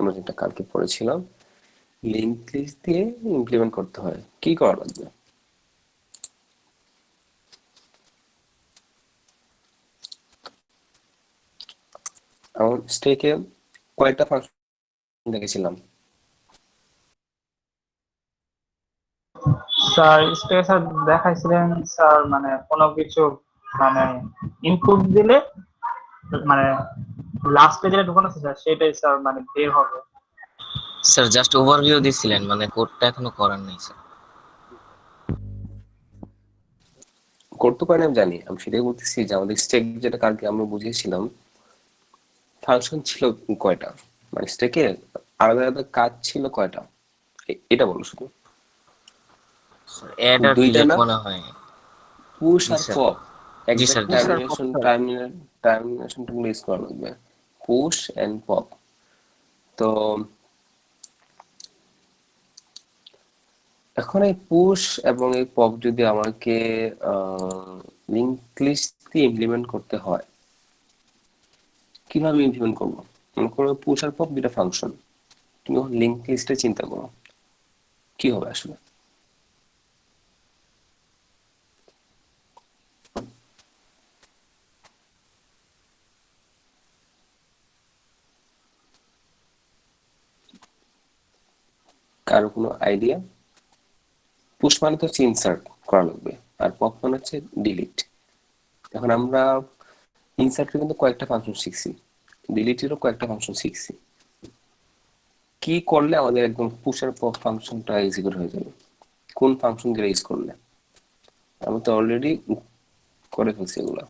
আমরা যেটা কালকে পড়েছিলাম, লিঙ্ক লিস্ট দিয়ে ইমপ্লিমেন্ট করতে হয়। কি করা লাগবে? আমার স্টেকে কয়েকটা ফাংশন দেখেছিলাম। স্যার স্টেশন দেখাইছিলেন স্যার, মানে কোনো কিছু মানে ইনপুট দিলে মানে লাস্ট পেজে ঢুকানো আছে স্যার, সেটাই স্যার মানে বের হবে। স্যার জাস্ট ওভারভিউ দিছিলেন, মানে কোডটা এখনো করার নেই স্যার। করতে পারেন আমি জানি, আমি সেটাই বলতেছি যে আমাদের স্টেক যেটা কালকে আমরা বুঝিয়েছিলাম, ফাংশন ছিল কয়টা, মানে স্টেকে আলাদা আলাদা কাজ ছিল কয়টা, এটা বলো শুধু। অ্যাড আর দুইটা ডিলিট না? মনে হয়। পুশ জি আর স্যার। পপ। জি স্যার, এক্সাক্ট জি স্যার। টার্মিনেশনটা ইউজ করা লাগবে। Push and pop. তো এখন এই পুশ এবং এই পপ যদি আমাকে লিঙ্ক লিস্ট দিয়ে ইমপ্লিমেন্ট করতে হয়, কিভাবে ইমপ্লিমেন্ট করবো? মনে করো পুশ আর পপ দুটা ফাংশন, তুমি লিঙ্ক লিস্টে চিন্তা করো কি হবে আসলে। কারো কোনো আইডিয়া? পুশ মানে তো হচ্ছে ইনসার্ট করা লাগবে, আর পপ মানে হচ্ছে ডিলিট। এখন আমরা ইনসার্টের কিন্তু কয়েকটা ফাংশন শিখছি, ডিলিটেরও কয়েকটা ফাংশন শিখছি। কি করলে আমাদের একদম পুশ আর পপ ফাংশনটা এক্সিকিউট হয়ে যাবে? কোন ফাংশন দিয়ে ইউজ করলে? আমি তো অলরেডি করে ফেলছি এগুলা।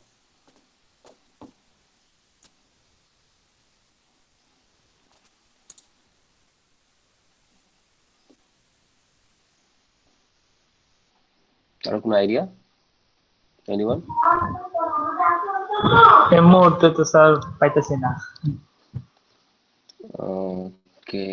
কারো কোনো আইডিয়া? এনিওয়ান? এই মুহূর্তে তো স্যার পাইতেছি না। ওকে,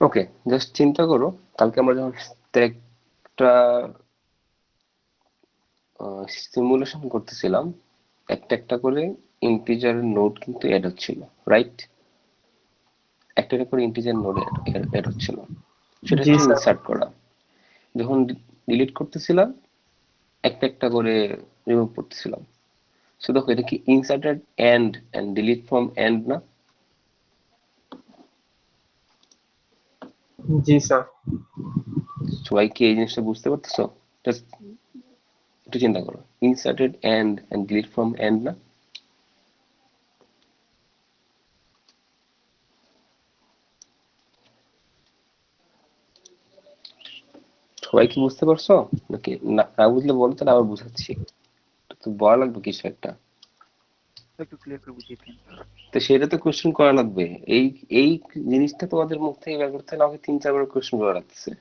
ওকে, জাস্ট চিন্তা করো, কালকে আমরা যখন একটা সিমুলেশন করতেছিলাম, একটা একটা করে ইন্টিজারের নোড কিন্তু অ্যাড হচ্ছিল, রাইট? একটা একটা করে ইন্টিজার নোড অ্যাড হচ্ছিল, সেটা জি হচ্ছে স্যার। ইনসার্ট করা। যখন ডিলিট করতেছিলাম, একটা একটা করে রিমুভ করতেছিলাম। সো দেখো, এটা কি insert at end and delete from end না? জি স্যার। সবাই কি এই জিনিসটা বুঝতে পারতেছো? জাস্ট একটু চিন্তা করো, insert at end and delete from end না? সবাই কি বুঝতে পারছো নাকি? না না বুঝলে বলো, তাহলে আবার বুঝাচ্ছি। তো বলা লাগবে কিছু একটা। একটু ক্লিয়ার করে বুঝিয়ে দিন। তো সেটা তো কোশ্চেন করা লাগবে। এই এই জিনিসটা তোমাদের মুখ থেকে বের করতে হলে আমাকে 3-4 বার কোশ্চেন করা লাগতেছে।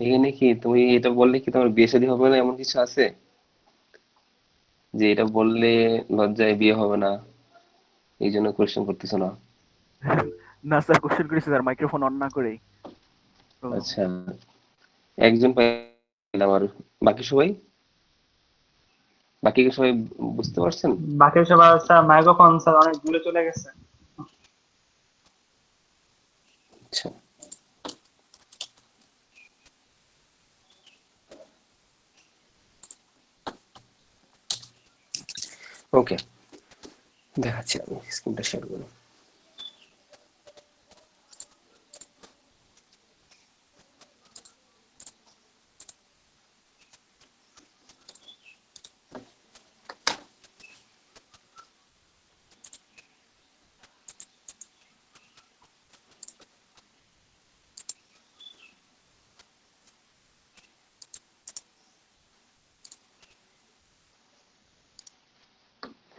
এখানে কি তুমি এটা বললে কি তোমার বিয়ে শাদী হবে না, এমন কিছু আছে? যে এটা বললে লজ্জায় বিয়ে হবে না, এই জন্য কোশ্চেন করতেছো না? না স্যার, কোশ্চেন করেছি স্যার মাইক্রোফোন অন না করেই। তো আচ্ছা, একজন পাইলাম। আর বাকি সবাই, বাকি সবাই বুঝতে পারছেন? বাকি সবার স্যার মাইক্রোফোন স্যার অনেক দূরে চলে গেছে। আচ্ছা, ওকে, দেখাচ্ছি, আমি স্ক্রিনটা শেয়ার করি।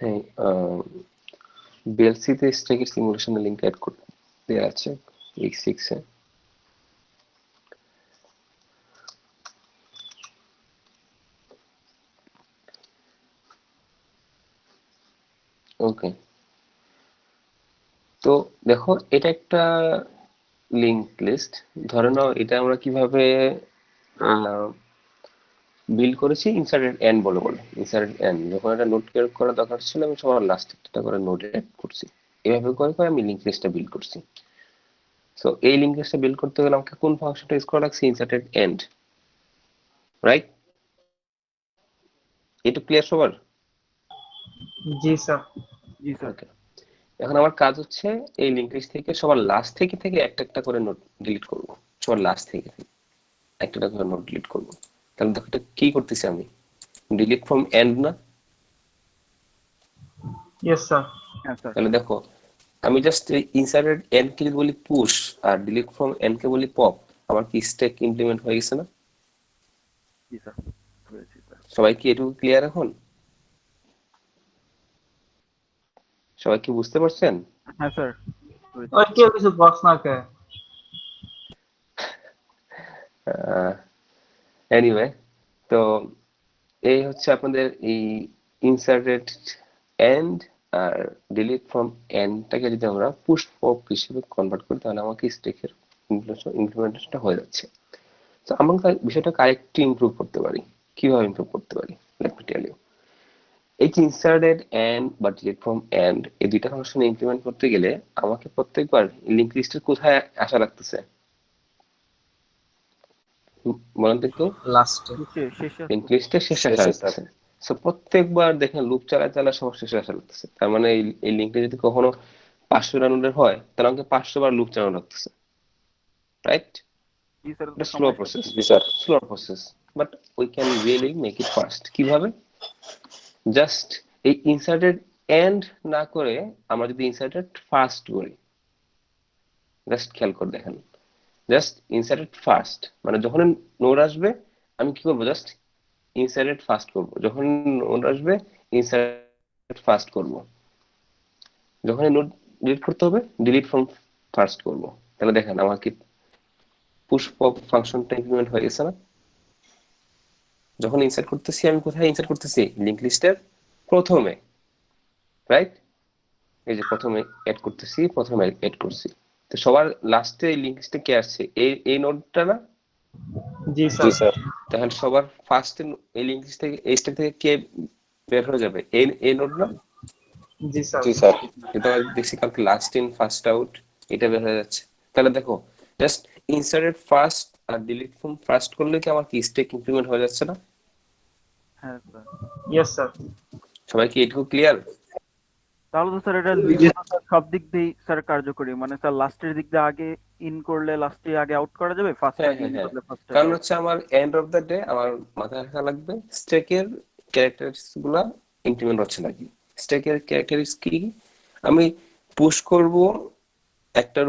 হ্যাঁ, বিএলসি তে স্ট্যাকের সিমুলেশনের লিংক অ্যাড করতে দেওয়া আছে উইক 6 এ। ওকে, তো দেখো এটা একটা লিংক লিস্ট। ধরে নাও এটা আমরা কিভাবে বিল্ড করেছি, ইনসার্টেড এন্ড বলে বলে। ইনসার্টেড এন্ড যখন একটা নোট ক্রিয়েট করা দরকার ছিল, আমি সবার লাস্টে একটা করে নোট এড করছি। এভাবে করে করে আমি লিংক লিস্টটা বিল্ড করছি। সো এই লিংক লিস্টটা বিল্ড করতে গেলে আমাকে কোন ফাংশনটা ইউজ করা লাগছে? Insert at end, right? এটা ক্লিয়ার সবার? জি স্যার। জি স্যার। ওকে, এখন আমার কাজ হচ্ছে এই লিংক লিস্ট থেকে সবার লাস্ট থেকে থেকে একটা একটা করে নোট ডিলিট করব। সবার লাস্ট থেকে একটা একটা করে নোট ডিলিট করব। তাহলে দেখো এটা কি করতেছি আমি? ডিলিট ফ্রম এন্ড না? Yes sir. হ্যাঁ স্যার। তাহলে দেখো আমি জাস্ট ইনসার্টেড এন্ড কে যদি বলি পুশ আর ডিলিট ফ্রম এন্ড কে বলি পপ, আমার কি স্ট্যাক ইমপ্লিমেন্ট হয়ে গেছে না? জি স্যার, বুঝেছি স্যার। সবাই কি এটুকু ক্লিয়ার এখন? সবাই কি বুঝতে পারছেন? হ্যাঁ স্যার, বুঝেছি। ওই কেউ কিছু প্রশ্ন কে? এনিওয়ে, তো এই হচ্ছে আপনাদের এই ইনসার্টেড এন্ড আর ডিলিট ফ্রম এন্ডটাকে যদি আমরা পুশ পপ হিসেবে কনভার্ট করি, তাহলে আমাকে স্ট্যাকের ইমপ্লিমেন্টেশনটা হয়ে যাচ্ছে। তো আমরা বিষয়টা আরেকটু ইমপ্রুভ করতে পারি। কিভাবে ইমপ্রুভ করতে পারি? Let me tell you. এই যে ইনসার্টেড এন্ড বা ডিলিট ফ্রম এন্ড, এই দুইটা ফাংশন ইমপ্লিমেন্ট করতে গেলে আমাকে প্রত্যেকবার লিংক লিস্টের কোথায় আসা লাগতেছে? বলেন তো একটু। লাস্টে। শেষে লিংক লিস্টের শেষে আসা লাগতেছে। সো প্রত্যেকবার দেখেন লুপ চালায় চালায় সবার শেষে আসা লাগতেছে। তার মানে এই লিঙ্কটা যদি কখনো 500 রানের হয়, তাহলে আমাকে 500 বার লুপ চালানো লাগতেছে, রাইট? জি স্যার, এটা স্লো সময় process. G sir, slow process, but we can really make it fast. কিভাবে? জাস্ট এই ইনসার্টেড এন্ড না করে আমরা যদি ইনসার্টেড ফার্স্ট করি, জাস্ট খেয়াল করে দেখেন। জাস্ট ইনসার্টেড ফার্স্ট মানে যখন নোড আসবে আমি কি করবো? জাস্ট ইনসার্টেড ফার্স্ট করব। যখন নোড আসবে ইনসার্টেড ফার্স্ট করব। যখন নোড ডিলিট করতে হবে ডিলিট ফ্রম ফার্স্ট করব। তাহলে দেখেন আমার কি পুশ পপ ফাংশনটা ইমপ্লিমেন্ট হয়ে গেছে না? যখন ইনসার্ট করতেছি আমি কোথায় ইনসার্ট করতেছি? লিংক লিস্টের প্রথমে, রাইট? এই যে প্রথমে এড করতেছি, প্রথমে এড করছি। তো সবার লাস্টে এই লিংক লিস্টে কে আসছে? এই নোডটা না? জি স্যার। তাহলে সবার ফার্স্টে এই লিংক লিস্ট থেকে, এই স্টেপ থেকে কে বের হয়ে যাবে? এই নোড না? জি স্যার। কিন্তু আমরা দেখছি কালকে লাস্ট ইন ফার্স্ট আউট, এটা বের হয়ে যাচ্ছে। তাহলে দেখো জাস্ট ইনসার্টেড ফার্স্ট আর ডিলিট ফ্রম ফার্স্ট করলে কি আমার কি স্টেক ইমপ্লিমেন্ট হয়ে যাচ্ছে না? হ্যাঁ স্যার। Yes sir. সবাই কি এটুকু ক্লিয়ার? তাহলে তো স্যার এটা সব দিক দিয়েই স্যার কার্যকরী, মানে স্যার লাস্টের দিক দিয়ে আগে ইন করলে লাস্টে আগে আউট করা যাবে, ফার্স্টে হ্যাঁ আগে হ্যাঁ ইন হ্যাঁ, করলে ফার্স্টে আগে কারণ আউট। হচ্ছে আমার এন্ড অফ দ্য ডে আমার মাথায় রাখা লাগবে স্টেকের ক্যারেক্টারিস্টিক্স গুলা ইমপ্লিমেন্ট হচ্ছে নাকি। স্টেকের ক্যারেক্টারিস্টিক্স কি? আমি পুশ করব একটার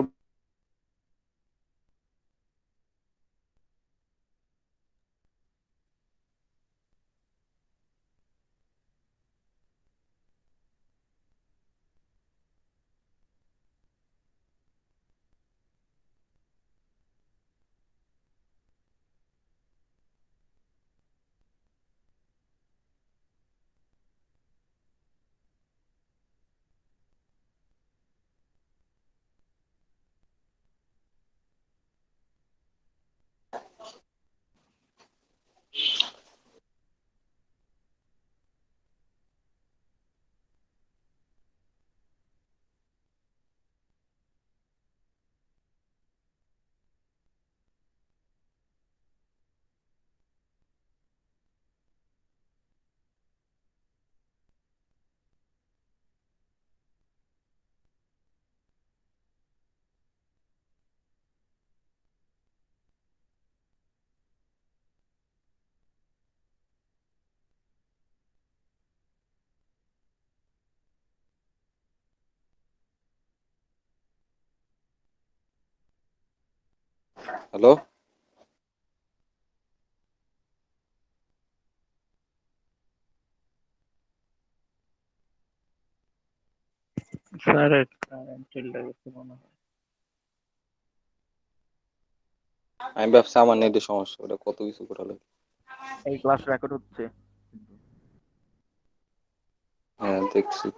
হ্যালো, স্যার টিল্ডা গেছে মনে হয়। আমি ভাবছি আমার নেটের সমস্যা, ওটা কত কিছু করা লাগে। এই ক্লাস রেকর্ড হচ্ছে। হ্যাঁ দেখছি।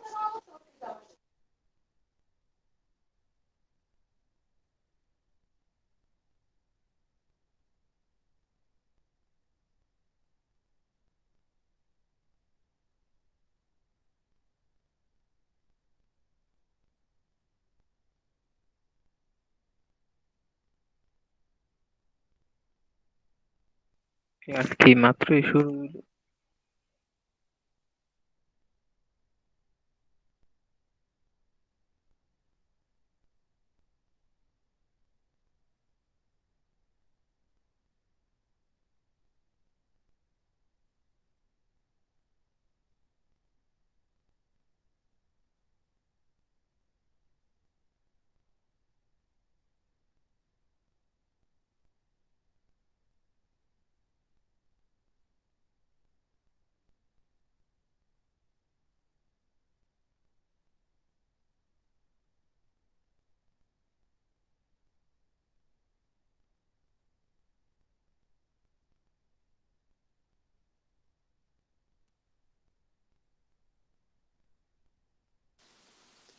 আজকে মাত্রই শুরু হইলো।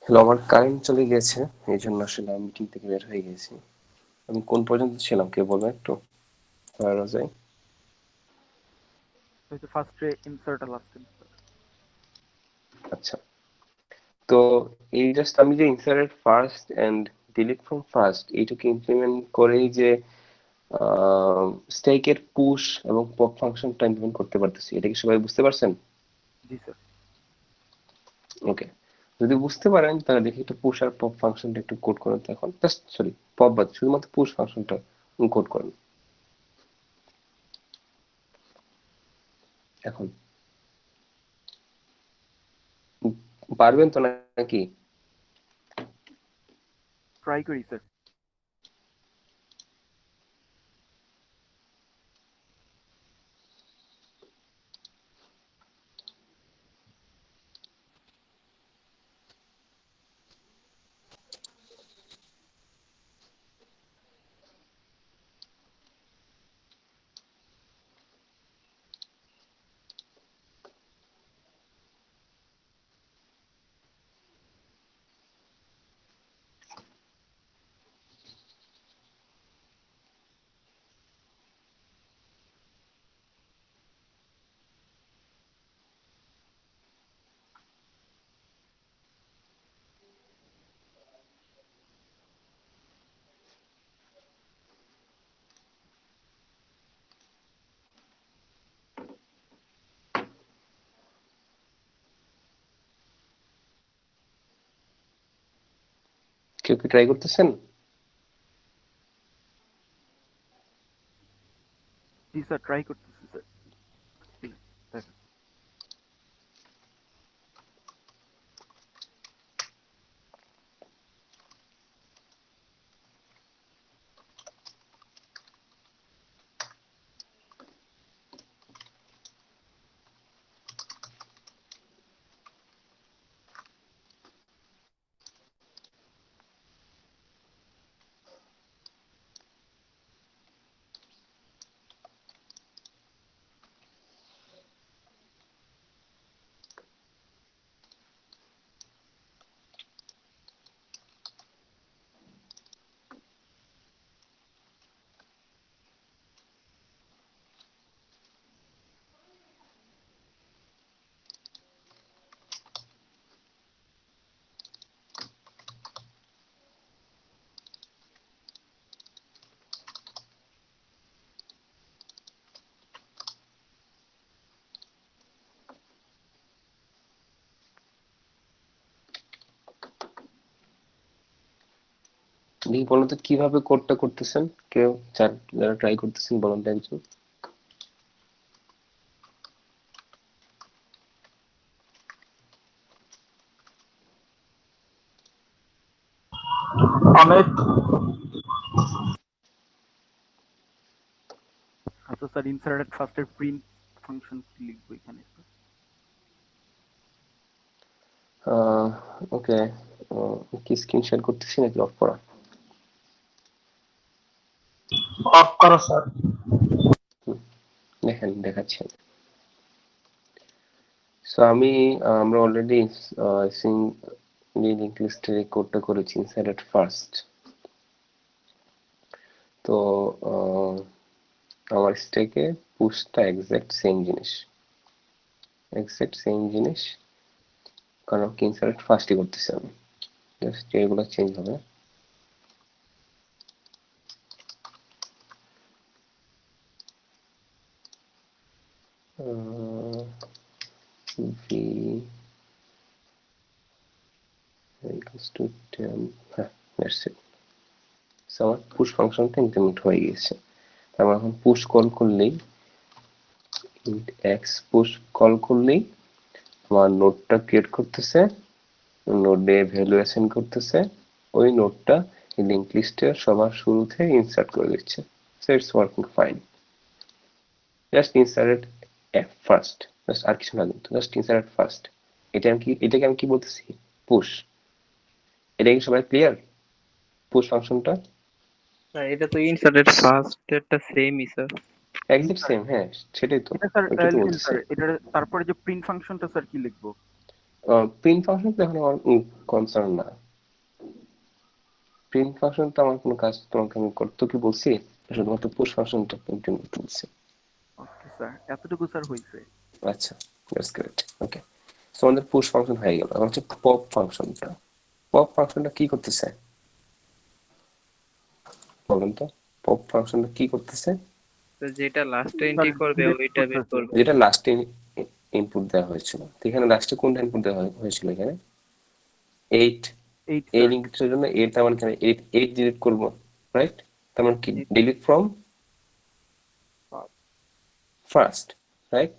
হ্যালো, আমার কারেন্ট চলে গেছে, এই জন্য আসলে আমি মিটিং থেকে বের হয়ে গেছি। আমি কোন পর্যন্ত ছিলাম কেউ বলবেন একটু? যায়। হয়তো ফার্স্টে ইনসার্ট আর লাস্টে ইনসার্ট। আচ্ছা, তো এই জাস্ট আমি যে insert at first and delete from first এইটাকে ইমপ্লিমেন্ট করেই যে স্ট্যাকের পুশ এবং পপ ফাংশনটা ইমপ্লিমেন্ট করতে পারতেছি, এটা কি সবাই বুঝতে পারছেন? জি স্যার। ওকে, যদি বুঝতে পারেন তাহলে দেখি একটু পুশ আর পপ ফাংশনটা একটু কোড করেন তো এখন। জাস্ট সরি, পপ বাদ, শুধুমাত্র পুশ ফাংশনটা কোড করেন এখন। পারবেন তো নাকি? ট্রাই করি স্যার। কেউ কি ট্রাই করতেছেন? জি স্যার, ট্রাই করতেছি স্যার। দেখেন। দেখি বলুন তো কিভাবে কোডটা করতেছেন, কেউ যারা ট্রাই করতেছেন বলুন তো একজন। অমিত, আচ্ছা স্যার, ইনসার্টেড ফার্স্টের প্রিন্ট ফাংশন কি লিখবো এখানে স্যার? ওকে, কি স্ক্রিন শেয়ার করতেছি নাকি অফ করা? অফ করো স্যার। দেখেন দেখাচ্ছি। সো আমরা অলরেডি সিং লিঙ্ক লিস্টের এই কোডটা করেছি ইনসাইডেড ফার্স্ট। তো আমার স্ট্যাকে পুশটা এক্সাক্ট সেম জিনিস, কারণ কি ইনসাইডেড ফার্স্টই করতেছি আমি। জাস্ট এগুলো চেঞ্জ হবে। v equals to temp, হ্যাঁ that's it. So আমার পুশ ফাংশনটা ইমপ্লিমেন্ট হয়ে গেছে। আমরা এখন পুশ কল করলেই int x পুশ কল করলেই আমার নোডটা ক্রিয়েট করতেছে, নোডে ভ্যালু অ্যাসাইন করতেছে, ওই নোডটা লিংক লিস্টের সবার শুরুতে ইনসার্ট করে দিচ্ছে। So it's working fine. Just insert at first, just আর কিছু না, কিন্তু জাস্ট ইনসার্ট ফার্স্ট। এটাকে আমি কি বলতেছি? পুশ। এটা কি সবাই ক্লিয়ার? পুশ ফাংশনটা স্যার এটা তো ইনসার্টেড ফার্স্ট এরটা সেমই স্যার। একদম সেম, হ্যাঁ সেটাই তো, এটা স্যার ওইটা তো লিখেন বলতেছি। স্যার, এটা তারপরে যে প্রিন্ট ফাংশনটা স্যার কি লিখবো? প্রিন্ট ফাংশন তো এখন আমার কনসার্ন না। প্রিন্ট ফাংশন তো আমার কোনো কাজ তোমাকে আমি করতে কি বলছি, শুধুমাত্র পুশ ফাংশনটা ইমপ্লিমেন্ট করতে বলছি। ওকে স্যার, এতটুকু স্যার হইছে। আচ্ছা, দ্যাটস গ্রেট। ওকে, সো আমাদের পুশ ফাংশন হয়ে গেল। এখন হচ্ছে পপ ফাংশনটা। পপ ফাংশনটা কি করতেছে বলেন তো? পপ ফাংশনটা কি করতেছে? তো যেটা লাস্টে এন্ট্রি করবে ওইটা বের করবে। যেটা লাস্টে ইনপুট দেওয়া হয়েছিল, তো এখানে লাস্টে কোনটা ইনপুট দেওয়া হয়েছিল? এখানে 8। 8 এই স্যার। লিঙ্কটার জন্য 8, তার মানে আমি 8 ডিলিট করব, রাইট? তার মানে কি delete from first, right?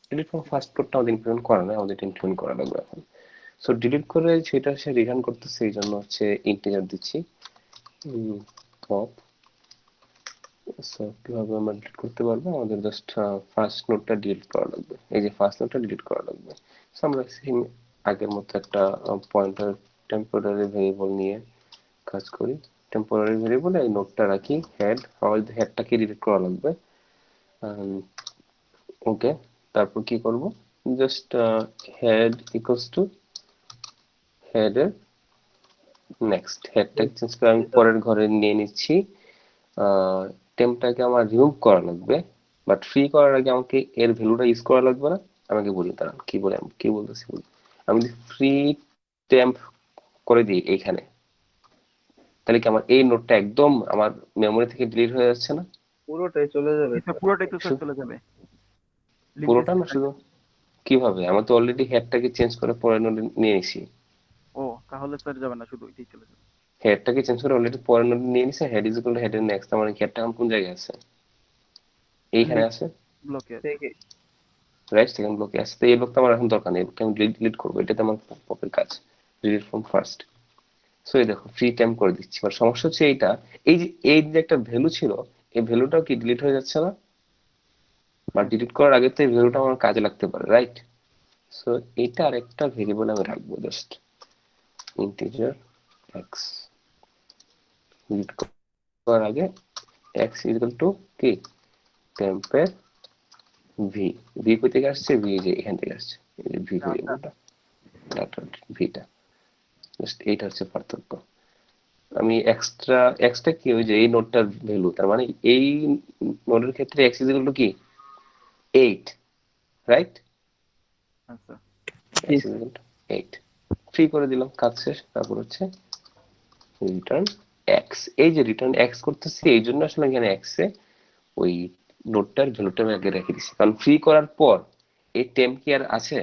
Delete from first কোডটা আমাদের ইমপ্লিমেন্ট করা না, আমাদের ইমপ্লিমেন্ট করা লাগবে এখন। সো ডিলিট করে সেটা সে রিটার্ন করতেছে, এই জন্য হচ্ছে ইন্টিজার দিচ্ছি পপ। সো কিভাবে আমরা ডিলিট করতে পারবো? আমাদের জাস্ট ফার্স্ট নোটটা ডিলিট করা লাগবে, এই যে ফার্স্ট নোটটা ডিলিট করা লাগবে। সো আমরা সেম আগের মতো একটা পয়েন্টার টেম্পোরারি ভেরিয়েবল নিয়ে কাজ করি। টেম্পোরারি ভেরিয়েবলে এই নোটটা রাখি হেড, আমাদের হেডটাকে ডিলিট করা লাগবে। ওকে, তারপর কি করব? জাস্ট হেড ইকুয়ালস টু হেডের নেক্সট, হেডটাকে চেঞ্জ করে আমি পরের ঘরে নিয়ে নিচ্ছি। টেম্পটাকে আমার রিমুভ করা লাগবে, বাট ফ্রি করার আগে আমাকে এর ভ্যালুটা ইউজ করা লাগবে না। আমাকে বলি দাঁড়ান কি বলে, আমি কি বলতেছি বলি। আমি যদি ফ্রি টেম্প করে দিই এইখানে, তাহলে কি আমার এই নোটটা একদম আমার মেমোরি থেকে ডিলিট হয়ে যাচ্ছে না? পুরোটাই চলে যাবে এটা স্যার। পুরোটাই তো স্যার চলে যাবে। লিঙ্ক পুরোটা না, শুধু কিভাবে? আমি তো অলরেডি হেডটাকে চেঞ্জ করে পরের নোটে নিয়ে নিছি। ও তাহলে স্যার যাবে না, শুধু ওইটাই চলে যাবে। হেডটাকে চেঞ্জ করে অলরেডি পরের নোটে নিয়ে নিছে। হেড ইজ ইকুয়াল টু হেডের নেক্সট, আমার হেডটা কোন জায়গায় আছে? এইখানে আছে, ব্লকে থেকে রাইট? সেকেন্ড ব্লকে আছে। তো এই ব্লকটা আমার এখন দরকার নেই, এই ব্লকটা আমি ডিলিট করবো, এটাতে আমার পপের কাজ। Delete from first. সো এই দেখো ফ্রি টাইম করে দিচ্ছি। আর সমস্যা হচ্ছে এইটা, এই যে একটা ভ্যালু ছিল, এই ভ্যালুটাও কি ডিলিট হয়ে যাচ্ছে না? বা ডিলিট করার আগে তো এই ভ্যালুটা আমার কাজে লাগতে পারে, রাইট? সো এটা আরেকটা ভেরিয়েবল আমি রাখবো, জাস্ট ইন্টিজার এক্স। ডিলিট করার আগে এক্স ইকুয়াল টু কি টেম্পের ভি। ভি কই থেকে আসছে? ভি যে এখান থেকে আসছে, এই যে ভি ভেরিয়েবলটা, ডাটা ভিটা। জাস্ট এইটা হচ্ছে পার্থক্য। আমি এক্সট্রা কি, ওই যে এই নোটটার ভ্যালু, তার মানে এই নোটের ক্ষেত্রে এক্স ইজ ইকুয়াল টু কি 8, রাইট? আচ্ছা x is equal two 8 free করে দিলাম, কাজ শেষ। তারপর হচ্ছে রিটার্ন এক্স। এই যে রিটার্ন এক্স করতেছি, এই জন্য আসলে এখানে এক্স এ ওই নোটটার ভ্যালুটা আমি আগে রেখে দিচ্ছি, কারণ ফ্রি করার পর এই টেম্প কি আর আছে?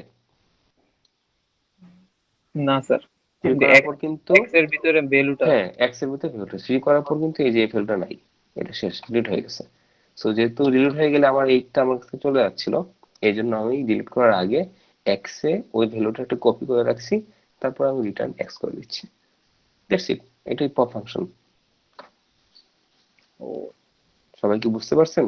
না স্যার, ফ্রি কিন্তু করার পর কিন্তু, এক্স এর ভিতরে ভ্যালুটা হ্যাঁ এক্স এর ভিতরে ভ্যালুটা, ফ্রি করার পর কিন্তু এই যে এই ভ্যালুটা নাই, এটা শেষ, ডিলিট হয়ে গেছে। সো যেহেতু ডিলিট হয়ে গেলে আমার এইটা আমার কাছে চলে যাচ্ছিল, এই জন্য আমি ডিলিট করার আগে এক্স এ ওই ভ্যালুটা একটু কপি করে রাখছি, তারপর আমি রিটার্ন এক্স করে দিচ্ছি। দ্যাটস ইট, এটাই পপ ফাংশন। ও, সবাই কি বুঝতে পারছেন?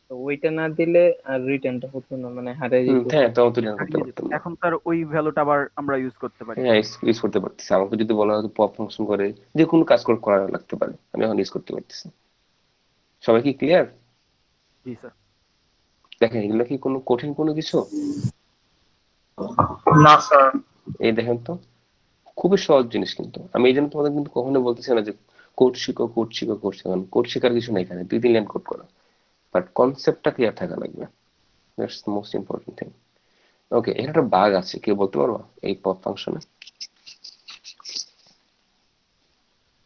তো ওইটা না দিলে আর রিটার্নটা হতো না, মানে হারিয়ে যেত। হ্যাঁ, তাও তো রিটার্ন করতে হারিয়ে যেত। পারতাম না। এখন স্যার ওই ভ্যালুটা আবার আমরা ইউজ করতে পারি। হ্যাঁ, ইউজ করতে পারতেছি। আমাকে যদি বলা হতো পপ ফাংশন করে যে কোনো কাজ করা লাগতে পারে, আমি এখন ইউজ করতে পারতেছি। সবাই কি ক্লিয়ার? জি স্যার। দেখেন এগুলো কি কোনো কঠিন কোনো কিছু? না স্যার। এই দেখেন তো, খুবই সহজ জিনিস। কিন্তু আমি এই জন্য তোমাদের কিন্তু কখনো বলতেছি না যে কোড শিখো কোড শিখো কোড শিখো, কোড শেখার কিছু নেই এখানে, 2-3 লাইন কোড করো, বাট কনসেপ্টটা ক্লিয়ার থাকা লাগবে। That's the most important thing. Okay, এখানে একটা বাগ আছে, কেউ বলতে পারবো এই পপ ফাংশনে?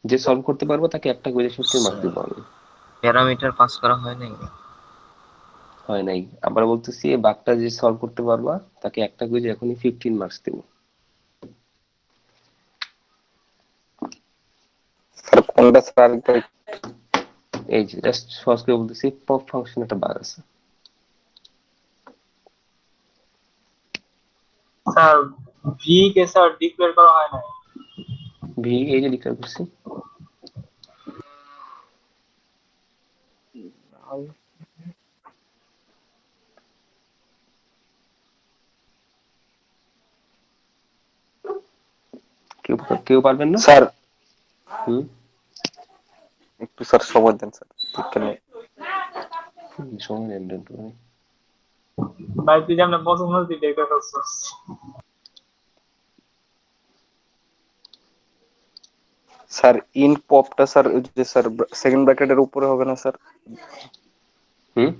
যে সলভ করতে পারবো তাকে একটা করে 50 মার্ক দিব আমি। প্যারামিটার পাস করা হয় নাই। হয় নাই। আবার বলতেছি এই বাগটা যে সলভ করতে পারবা তাকে একটা কুইজে এখনই 15 মার্কস দেব। স্যার কোনটা স্যার আরেকবার এই যে জাস্ট সহজ করে বলতেছি, পপ ফাংশন একটা বাগ আছে। Sir V K sir declare করা হয় না। ভি এই যে ডিক্লেয়ার করছি। কেউ কেউ পারবেন না? স্যার হুম একটু স্যার সময় দেন স্যার, ঠিক নেই। সময় নেন একটু। ভাই তুই যে আমরা পছন্দ হচ্ছি দেখে ফেলছিস। স্যার ইন পপটা স্যার ওই যে স্যার সেকেন্ড ব্র্যাকেটের উপরে হবে না স্যার? হুম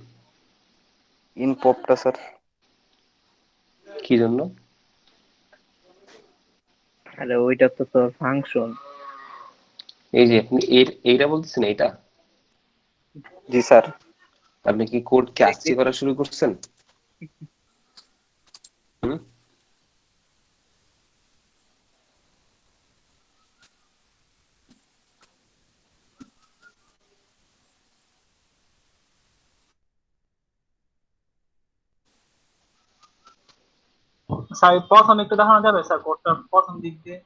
ইন পপটা স্যার কি জন্য? আরে ওইটা তো তোর ফাংশন। এই যে আপনি এইটা বলতেছেন, এইটা জি স্যার। আপনি কি কোড কে আস্কি করা শুরু করছেন? হুম স্যার প্রথম একটু দেখানো যাবে স্যার কোডটা প্রথম দিক দিয়ে?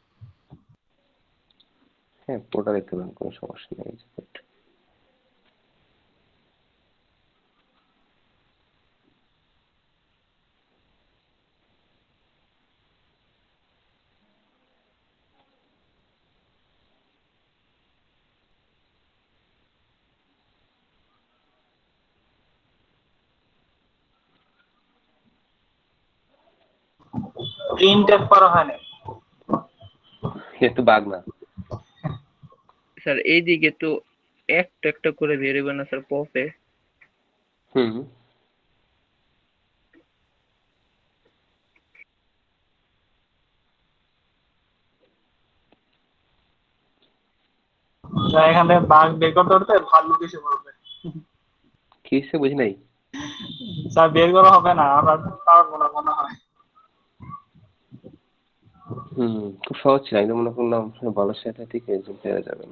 হ্যাঁ পুরোটা দেখতে পারেন, কোনো সমস্যা নেই। এই যে code। প্রিন্ট এফ করা হয় না। এটা তো বাগ না। স্যার এইদিকে তো একটা একটা করে ভেরিয়েবল না স্যার পপে? হুম স্যার এখান থেকে বাগ বের করতে করতে ভালো কিছু বলবে। কি হচ্ছে বুঝি নাই। স্যার বের করা হবে না, আমরা পারবো না মনে হয়। খুব সহজ ছিল, আমি তো মনে করলাম ভালো সেটা ঠিক রেজাল্ট পেয়ে যাবেন।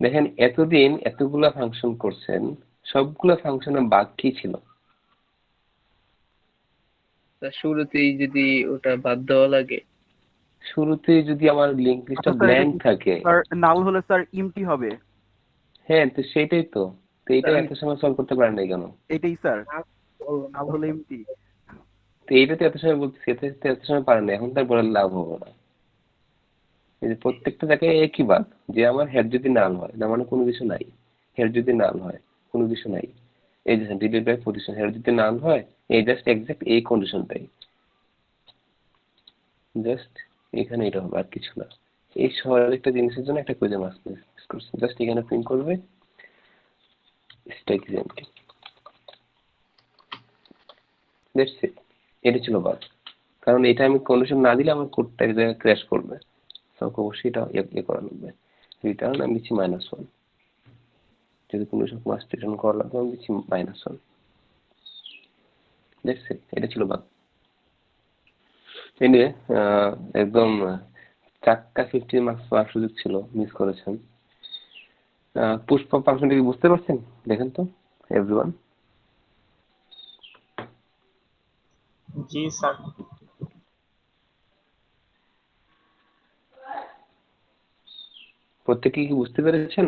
দেখেন এতদিন এতগুলা ফাংশন করছেন, সবগুলা ফাংশনের বাগ কি ছিল? স্যার শুরুতেই যদি ওটা বাদ দেওয়া লাগে। শুরুতে যদি আমার লিঙ্ক লিস্টটা আচ্ছা স্যার এটা ব্ল্যাঙ্ক কি থাকে। স্যার নাল হলে স্যার ইমটি হবে? হ্যাঁ তো সেটাই তো। তো এইটা স্যার এত সময় সলভ করতে পারেন নাই কেন? এটাই স্যার, বললাম নাল তো। হলে ইমটি। তো এইটা তো এত সময় বলতেছি, এত এত সময় পারেন না, এখন তার বলে লাভ হবে না। এই যে প্রত্যেকটা জায়গায় একই বাগ, যে আমার হেড যদি নাল হয় না মানে কোনো কিছু নাই, হেড যদি নাল হয় কোনো কিছু নাই। এই যে ডিলিট বাই পজিশন, হেড যদি নাল হয় এই জাস্ট এক্সাক্ট এই কন্ডিশনটাই, জাস্ট এখানে এটা হবে আর কিছু না। এই সহজ একটা জিনিসের জন্য একটা কুইজে মার্কস মিস করছে। জাস্ট এখানে প্রিন্ট করবে stack is empty, that's it. এটা ছিল বাগ, কারণ এটা আমি কন্ডিশন না দিলে আমার কোডটা এক জায়গায় ক্র্যাশ করবে। তো অবশ্যই এটা ইয়ে করা লাগবে। রিটার্ন আমি দিচ্ছি -1, যদি কোনো সব মাস্ট রিটার্ন করা লাগবে আমি দিচ্ছি -1। দ্যাটস ইট, এটা ছিল বাগ। এনিওয়ে একদম 4টা 15 মার্কস পাওয়ার সুযোগ ছিল, মিস করেছেন। পুষ্প ফাংশনটা কি বুঝতে পারছেন? দেখেন তো এভরিওয়ান। জি স্যার। প্রত্যেকে কি বুঝতে পেরেছেন?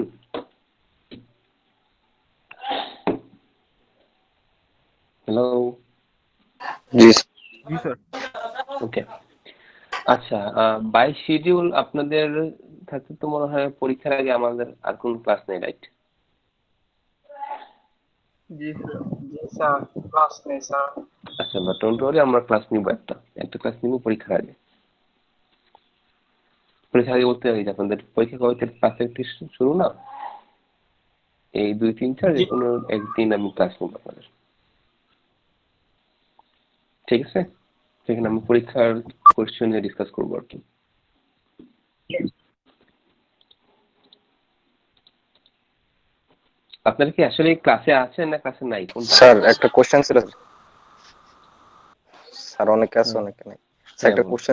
হ্যালো? জি জি স্যার। ওকে। আচ্ছা, বাই শিডিউল আপনাদের থাকতে তো মনে হয় পরীক্ষার আগে আমাদের আর কোন ক্লাস নেই, রাইট? জি স্যার। জি স্যার, ক্লাস নেই স্যার। আচ্ছা বা ডোন্ট ওয়ারি, আমরা ক্লাস নিব, একটা একটা ক্লাস নিব পরীক্ষার আগে। পরীক্ষার আগে বলতে পারি যে আপনাদের পরীক্ষা কবে থেকে 5 তারিখ থেকে শুরু না? এই 2, 3, 4 যে জি কোনো একদিন আমি ক্লাস নিব আপনাদের, ঠিক আছে? সেখানে আমি পরীক্ষার কোশ্চেন নিয়ে ডিসকাস করবো আর কি। আপনারা কি আসলে ক্লাসে আছেন না ক্লাসে নাই কোনটা? স্যার একটা কোশ্চেন ছিল স্যার, অনেকে আছে অনেকে নাই স্যার, একটা হ্যাঁ, কোশ্চেন